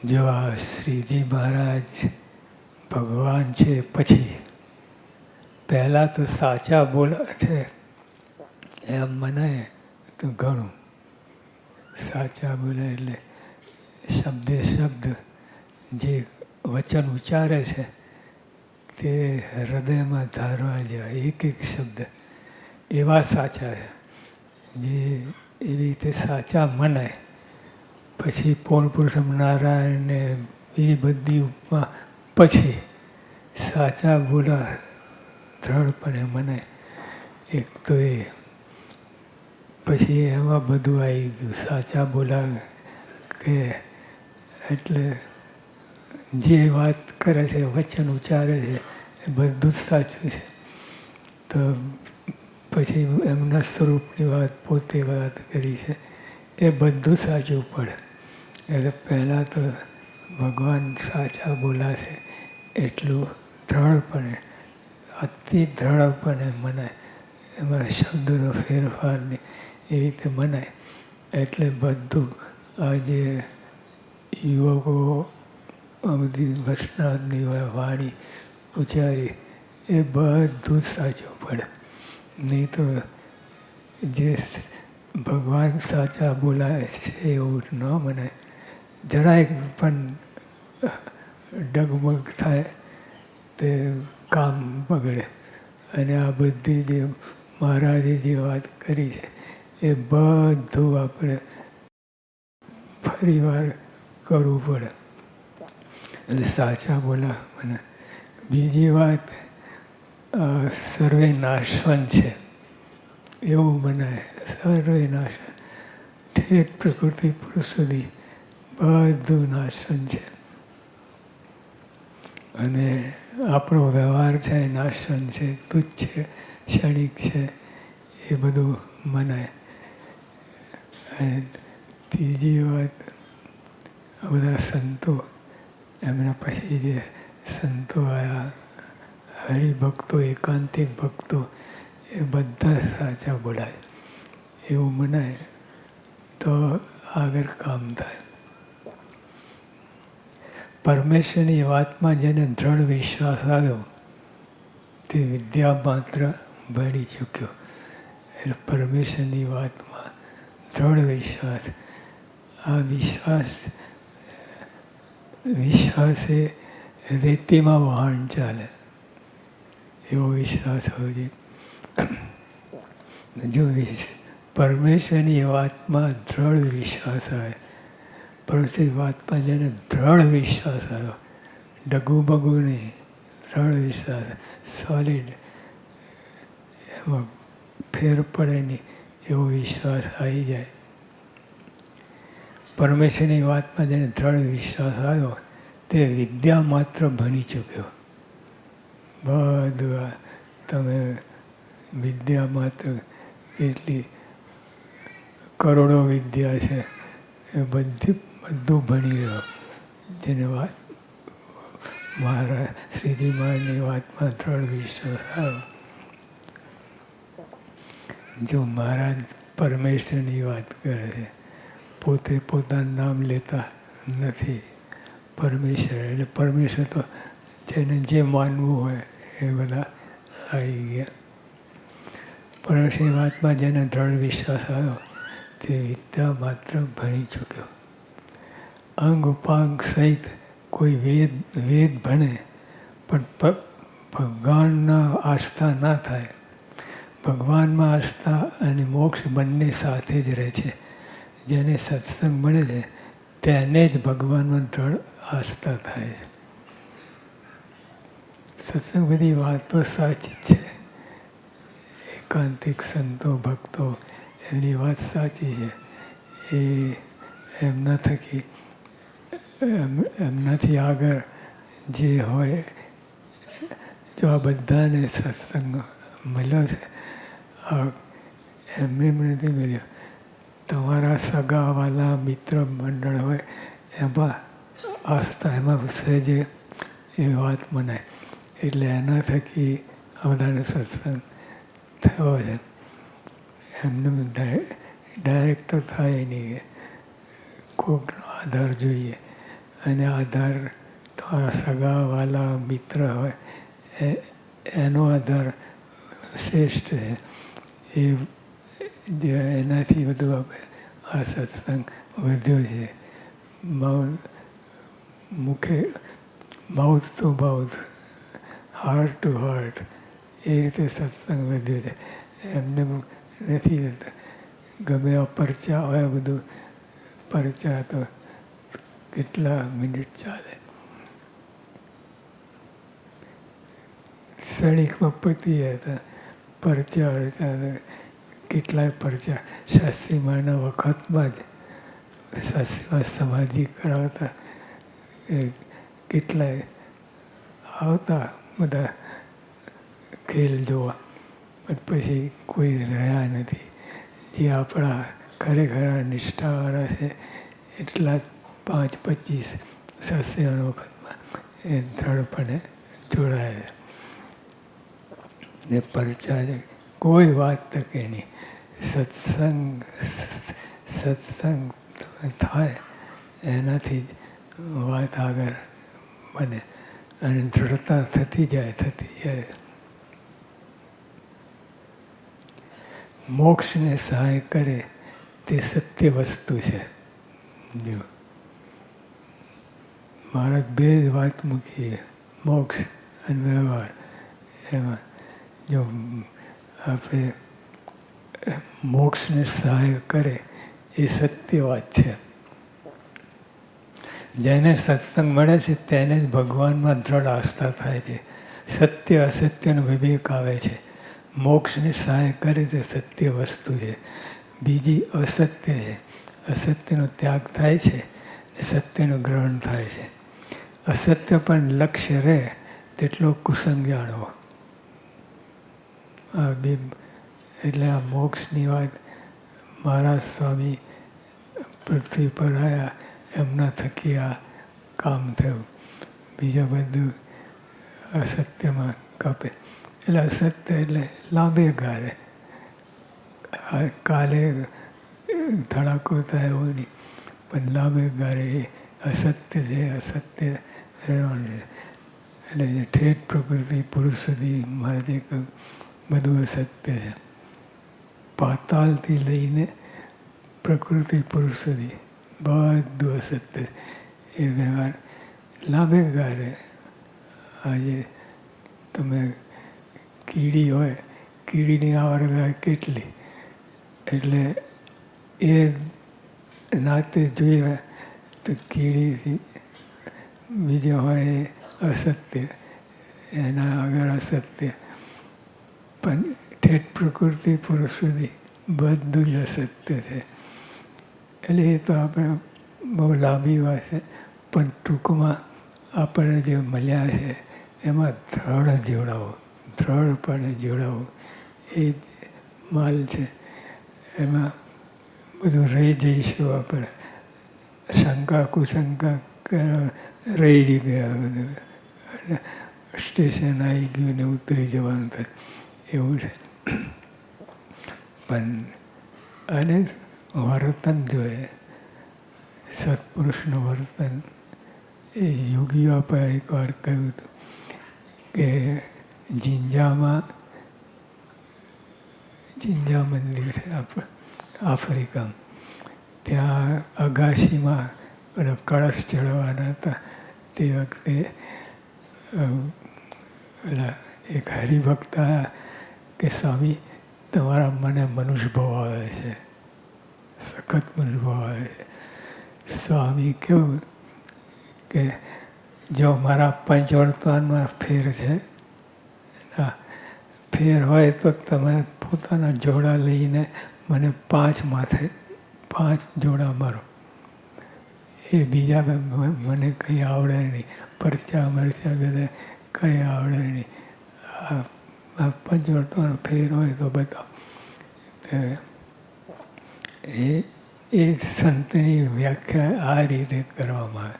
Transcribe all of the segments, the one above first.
જો આ શ્રીજી મહારાજ ભગવાન છે, પછી પહેલાં તો સાચા બોલે છે એમ મનાય તો ઘણું. સાચા બોલે એટલે શબ્દે શબ્દ જે વચન ઉચ્ચારે છે તે હૃદયમાં ધારવા જેવા એક એક શબ્દ એવા સાચા છે, જે એવી રીતે સાચા મનાય. પછી પૂર્ણ પુરુષોત્તમ નારાયણને એ બધી ઉપમા પછી સાચા બોલા દ્રઢપણે મનાય. એક તો એ પછી એમાં બધું આવી ગયું. સાચા બોલા કે એટલે જે વાત કરે છે, વચન ઉચ્ચારે છે એ બધું જ સાચું છે. તો પછી એમના સ્વરૂપની વાત પોતે વાત કરી છે એ બધું સાચું પડે. એટલે પહેલાં તો ભગવાન સાચા બોલાશે એટલું દ્રઢપણે, અતિ દ્રઢપણે મનાય. એમાં શબ્દનો ફેરફાર નહીં, એ રીતે મનાય. એટલે બધું આ જે યુવકો આ બધી વચનાની વાણી ઉચ્ચારી એ બધું જ સાચું પડે. નહીં તો જે ભગવાન સાચા બોલાય છે એવું ન મનાય. જરાય પણ ડગમગ થાય તે કામ બગડે. અને આ બધી જે મહારાજે જે વાત કરી છે એ બધું આપણે ફરી વાર કરવું પડે. એટલે સાચા બોલા મને. બીજી વાત સર્વે નાશવંત છે એવું મનાય. સર્વે નાશવંત ઠેઠ પ્રકૃતિ પુરુષ સુધી બધું નાશવંત છે. અને આપણો વ્યવહાર છે એ નાશવંત છે, તુચ્છ છે, ક્ષણિક છે, એ બધું મનાય. અને ત્રીજી વાત, આ બધા સંતો, એમના પછી જે સંતો આવ્યા, હરિભક્તો, એકાંતિક ભક્તો, એ બધા સાચા બોલાય એવું મનાય તો આગળ કામ થાય. પરમેશ્વરની વાતમાં જેને દ્રઢ વિશ્વાસ આવ્યો તે વિદ્યા માત્ર ભણી ચૂક્યો. એટલે પરમેશ્વરની વાતમાં દ્રઢ વિશ્વાસ. આ વિશ્વાસ એ રેતીમાં વહાણ ચાલે એવો વિશ્વાસ હોવો જોઈએ. જો પરમેશ્વરની વાતમાં દ્રઢ વિશ્વાસ આવે, પરમેશ્વરની વાતમાં જેને દ્રઢ વિશ્વાસ આવ્યો, ડગુ બગુ નહીં, દ્રઢ વિશ્વાસ, સોલિડ, એમાં ફેર પડે નહીં એવો વિશ્વાસ આવી જાય. પરમેશ્વરની વાતમાં જેને દ્રઢ વિશ્વાસ આવ્યો તે વિદ્યા માત્ર ભણી ચૂક્યો. બધું આ તમે વિદ્યા માત્ર કેટલી કરોડો વિદ્યા છે એ બધું ભણી રહ્યો. જેને વાત મહારાજ શ્રીજી મહારાજની વાતમાં દ્રઢ વિશ્વાસ આવ્યો. જો મહારાજ પરમેશ્વરની વાત કરે છે, પોતે પોતાનું નામ લેતા નથી. પરમેશ્વર એટલે પરમેશ્વર તો જેને જે માનવું હોય એ બધા આવી ગયા. પરમેશ્વરની વાતમાં જેને દ્રઢ વિશ્વાસ આવ્યો તે વિદ્યા માત્ર ભણી ચૂક્યો. અંગ ઉપાંગ સહિત કોઈ વેદ ભણે પણ ભગવાનના આસ્થા ના થાય. ભગવાનમાં આસ્થા અને મોક્ષ બંને સાથે જ રહે છે. જેને સત્સંગ મળે છે તેને જ ભગવાનમાં દ્રઢ આસ્થા થાય છે. સત્સંગ બધી વાતો સાચી જ છે. એકાંતિક સંતો ભક્તો એમની વાત સાચી છે. એ એમનાથી આગળ જે હોય, જો આ બધાને સત્સંગ મળ્યો છે, એમને નથી મળ્યો. તમારા સગાવાલા મિત્ર મંડળ હોય એમાં આસ્થા, એમાં સહેજે એ વાત મનાય. એટલે એના થકી આ બધાને સત્સંગ થયો છે. એમને ડાયરેક્ટ તો થાય નહીં, કોઈકનો આધાર જોઈએ. અને આધાર તમારા સગાવાલા મિત્ર હોય એનો આધાર શ્રેષ્ઠ છે. એ જે એનાથી બધું આપણે આ સત્સંગ વધ્યો છે. Mouth to mouth, heart to heart, એ રીતે સત્સંગ વધ્યો છે. એમને નથી ગમે આ પરચા હોય બધું. પરચા તો કેટલા મિનિટ ચાલે. ક્ષણિકમાં પતી હતા પરચા હતા. કેટલાય પરચા શાસ્ત્રીમાના વખતમાં જ શાસ્ત્રીમાં સમાધિ કરાવતા કેટલાય આવતા બધા ખેલ જોવા. પણ પછી કોઈ રહ્યા નથી. જે આપણા ખરેખર નિષ્ઠાવાળા છે એટલા 5-25 શાસ્ત્રીઓના વખતમાં એ દ્રઢપણે જોડાયા. ને પરચા કોઈ વાત તકે નહીં. સત્સંગ થાય એનાથી જ વાત આગળ બને અને દૃઢતા થતી જાય. મોક્ષને સહાય કરે તે સત્ય વસ્તુ છે. જો મહારાજ બે જ વાત મૂકી, મોક્ષ અને વ્યવહાર. એમાં જો આપણે મોક્ષને સહાય કરે એ સત્ય વાત છે. જેને સત્સંગ મળે છે તેને જ ભગવાનમાં દ્રઢ આસ્થા થાય છે. સત્ય અસત્યનો વિવેક આવે છે. મોક્ષને સહાય કરે તે સત્ય વસ્તુ છે. બીજી અસત્ય છે. અસત્યનો ત્યાગ થાય છે ને સત્યનું ગ્રહણ થાય છે. અસત્ય પણ લક્ષ્ય રહે તેટલો કુસંગ જાણવો. આ બે એટલે આ મોક્ષની વાત મહારાજ સ્વામી પૃથ્વી પર આવ્યા એમના થકી આ કામ થયું. બીજા બધું અસત્યમાં કાપે. એટલે અસત્ય એટલે લાંબે ગાળે. કાલે ધડાકો થાય એવું નહીં, પણ લાંબે ગાળે એ અસત્ય છે. અસત્ય રહેવાનું છે. એટલે જે ઠેઠ પ્રકૃતિ પુરુષ સુધી મહારાજે કહ્યું બધું અસત્ય છે. પાતાળથી લઈને પ્રકૃતિ પુરુષ સુધી બધું અસત્ય. એ વ્યવહાર લાંબે ગાળે. આજે તમે કીડી હોય, કીડીની આવરગાય કેટલી, એટલે એ નાતે જોઈએ તો કીડીથી બીજા હોય એ અસત્ય, એના આગળ અસત્ય. પણ ઠેઠ પ્રકૃતિ પુરુષ સુધી બધું જ અસત્ય છે. એટલે એ તો આપણે બહુ લાંબી વાત છે, પણ ટૂંકમાં આપણે જે મળ્યા છે એમાં દ્રઢ જોડાવો, દ્રઢપણે જોડાવો એ જ માલ છે. એમાં બધું રહી જઈશું આપણે. શંકા કુશંકા રહી જ ગયા બધું. સ્ટેશન આવી ગયું ને ઉતરી જવાનું થાય એવું છે. પણ અને વર્તન જોઈએ, સત્પુરુષનું વર્તન. એ યોગીઓ આપણે એકવાર કહ્યું હતું કે જિંજા મંદિર છે આપણે આફ્રિકામાં. ત્યાં અગાશીમાં બધા કળશ ચડાવવાના હતા. તે વખતે એક હરિભક્ત આવ્યા કે સ્વામી તમારા મને મનુષ્ય ભાવ આવે છે, સખત મનુષ્ય ભાવ આવે છે. સ્વામી કેવું કે જો મારા પંચવર્તમાનમાં ફેર છે, ફેર હોય તો તમે પોતાના જોડા લઈને મને 5 માથે 5 જોડા મારો. એ બીજા મને કંઈ આવડે નહીં. પરચા મરચા બધા કંઈ આવડે નહીં. આ પંચવર્તમાનો ફેર હોય તો બતાવો. એ સંતની વ્યાખ્યા આ રીતે કરવામાં આવે.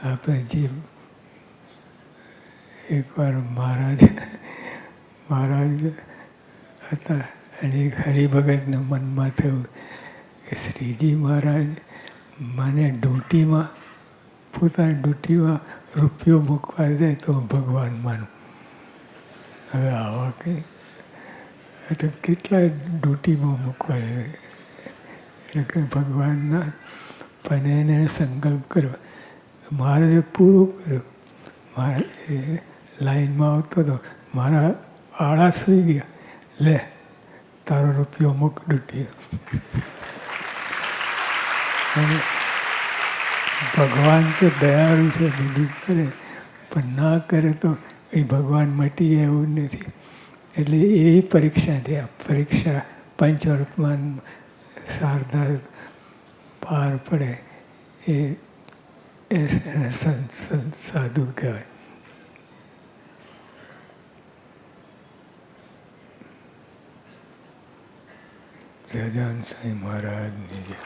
આપણે જે એકવાર મહારાજ હતા અને એક હરિભગતના મનમાં થયું કે શ્રીજી મહારાજ મને ડ્યુટીમાં પોતાની ડૂટીમાં રૂપિયો મૂકવા જાય તો હું ભગવાન માનું. હવે આવા કંઈ તો કેટલાય ડૂટીમાં મૂકવા જાય એટલે કંઈ ભગવાનના પણ એને સંકલ્પ કર્યો. મારે પૂરું કર્યું. મારે એ લાઈનમાં આવતો હતો, મારા આળા સૂઈ ગયા. લે તારો રૂપિયો મૂક ડૂટી. અને ભગવાન તો દયાળુ છે, બધું કરે, પણ ના કરે તો એ ભગવાન મટી જાય એવું નથી. એટલે એ પરીક્ષા છે. આ પરીક્ષા પંચવર્તમાન શારદા પાર પડે એ સંત સાધુ કહેવાય. સહજાનંદ સ્વામી મહારાજની જય.